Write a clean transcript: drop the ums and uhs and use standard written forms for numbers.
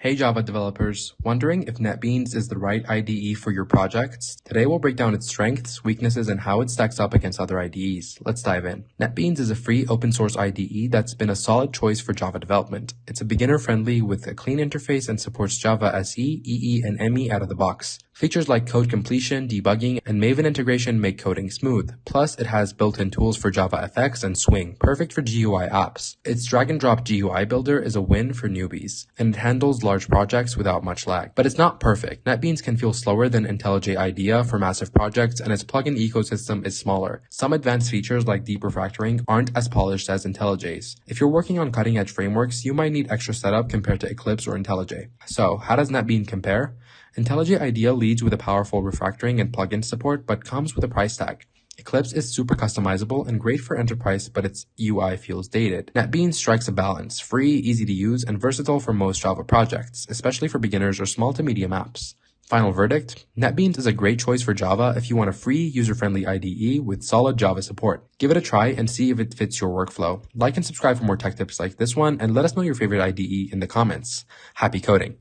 Hey Java developers, wondering if Netbeans is the right IDE for your projects? Today we'll break down its strengths, weaknesses, and how it stacks up against other IDEs. Let's dive in. Netbeans is a free open source IDE that's been a solid choice for Java development. It's a beginner friendly with a clean interface and supports Java SE, EE, and ME out of the box. Features like code completion, debugging, and Maven integration make coding smooth. Plus, it has built-in tools for JavaFX and Swing, perfect for GUI apps. Its drag-and-drop GUI builder is a win for newbies, and it handles large projects without much lag. But it's not perfect. Netbeans can feel slower than IntelliJ IDEA for massive projects, and its plugin ecosystem is smaller. Some advanced features like deep refactoring aren't as polished as IntelliJ's. If you're working on cutting-edge frameworks, you might need extra setup compared to Eclipse or IntelliJ. So, how does Netbeans compare? IntelliJ IDEA leads with a powerful refactoring and plugin support, but comes with a price tag. Eclipse is super customizable and great for enterprise, but its UI feels dated. Netbeans strikes a balance, free, easy to use, and versatile for most Java projects, especially for beginners or small to medium apps. Final verdict, Netbeans is a great choice for Java if you want a free, user-friendly IDE with solid Java support. Give it a try and see if it fits your workflow. Like and subscribe for more tech tips like this one, and let us know your favorite IDE in the comments. Happy coding!